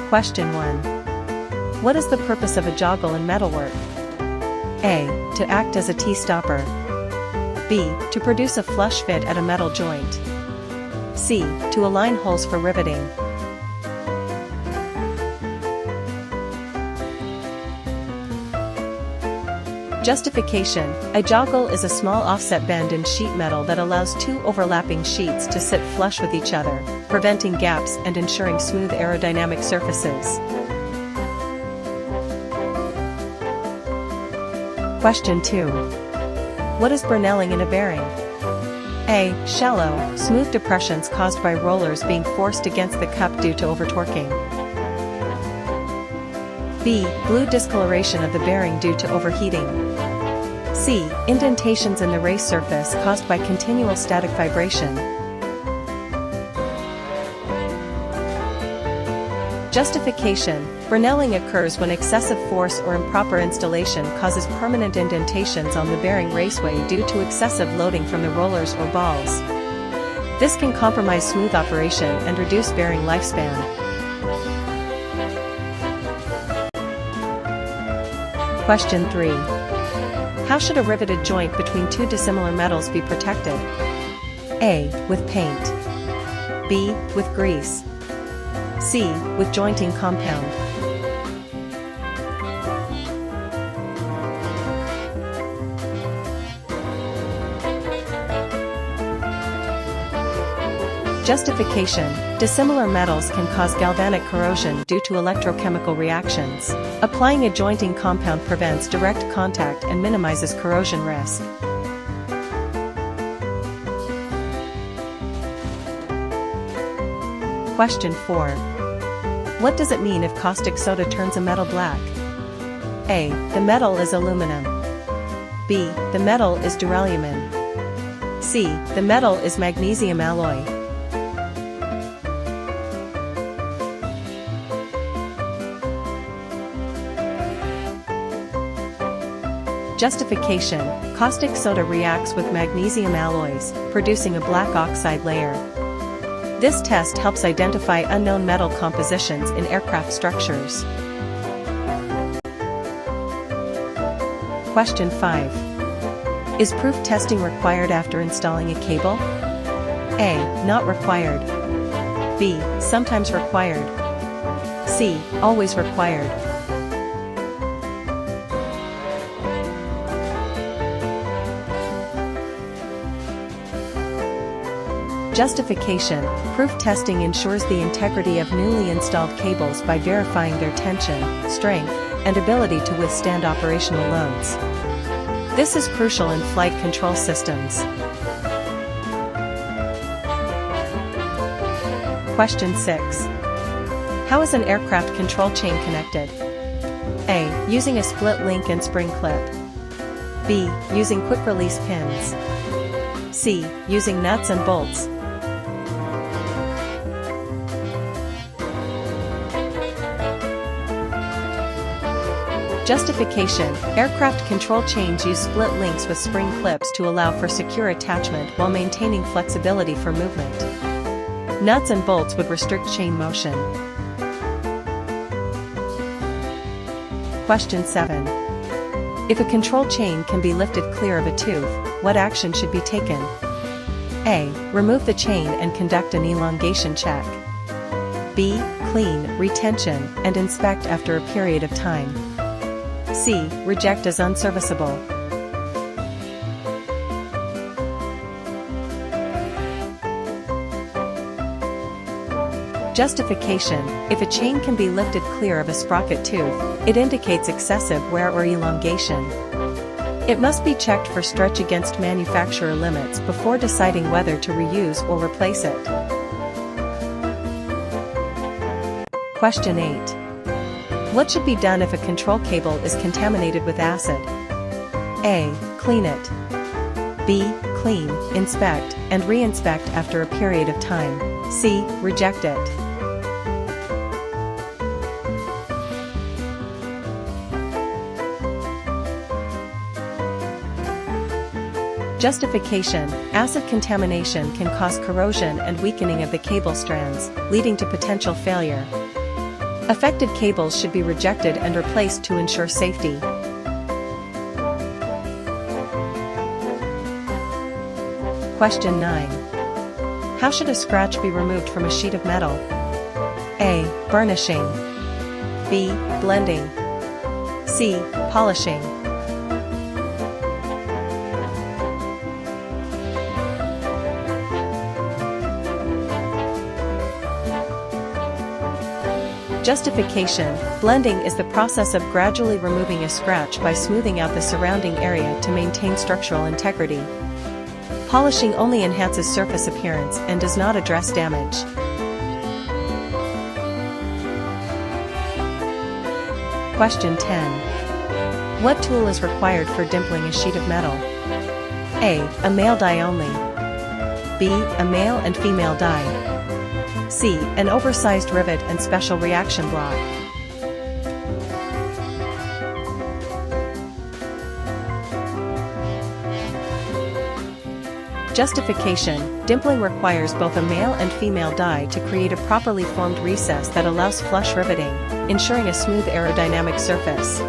Question 1. What is the purpose of a joggle in metalwork? A. To act as a T-stopper. B. To produce a flush fit at a metal joint. C. To align holes for riveting. Justification. A joggle is a small offset bend in sheet metal that allows two overlapping sheets to sit flush with each other, preventing gaps and ensuring smooth aerodynamic surfaces. Question 2. What is brinelling in a bearing? A. Shallow, smooth depressions caused by rollers being forced against the cup due to overtorquing. B. Blue discoloration of the bearing due to overheating. C. Indentations in the race surface caused by continual static vibration. Justification. Brinelling occurs when excessive force or improper installation causes permanent indentations on the bearing raceway due to excessive loading from the rollers or balls. This can compromise smooth operation and reduce bearing lifespan. Question 3. How should a riveted joint between two dissimilar metals be protected? A. With paint. B. With grease. C. With jointing compound. Justification. Dissimilar metals can cause galvanic corrosion due to electrochemical reactions. Applying a jointing compound prevents direct contact and minimizes corrosion risk. Question 4. What does it mean if caustic soda turns a metal black? A. The metal is aluminum. B. The metal is duralumin. C. The metal is magnesium alloy. Justification. Caustic soda reacts with magnesium alloys, producing a black oxide layer. This test helps identify unknown metal compositions in aircraft structures. Question 5. Is proof testing required after installing a cable? A. Not required. B. Sometimes required. C. Always required. Justification. Proof testing ensures the integrity of newly installed cables by verifying their tension, strength, and ability to withstand operational loads. This is crucial in flight control systems. Question 6. How is an aircraft control chain connected? A. Using a split link and spring clip. B. Using quick-release pins. C. Using nuts and bolts. Justification. Aircraft control chains use split links with spring clips to allow for secure attachment while maintaining flexibility for movement. Nuts and bolts would restrict chain motion. Question 7. If a control chain can be lifted clear of a tooth, what action should be taken? A. Remove the chain and conduct an elongation check. B. Clean, retention, and inspect after a period of time. C. Reject as unserviceable. Justification. If a chain can be lifted clear of a sprocket tooth, it indicates excessive wear or elongation. It must be checked for stretch against manufacturer limits before deciding whether to reuse or replace it. Question 8. What should be done if a control cable is contaminated with acid? A. Clean it. B. Clean, inspect, and re-inspect after a period of time. C. Reject it. Justification. Acid contamination can cause corrosion and weakening of the cable strands, leading to potential failure. Affected cables should be rejected and replaced to ensure safety. Question 9. How should a scratch be removed from a sheet of metal? A. Burnishing. B. Blending. C. Polishing. Justification. Blending is the process of gradually removing a scratch by smoothing out the surrounding area to maintain structural integrity. Polishing only enhances surface appearance and does not address damage. Question 10. What tool is required for dimpling a sheet of metal? A. A male die only. B. A male and female die. C. An oversized rivet and special reaction block. Justification. Dimpling requires both a male and female die to create a properly formed recess that allows flush riveting, ensuring a smooth aerodynamic surface.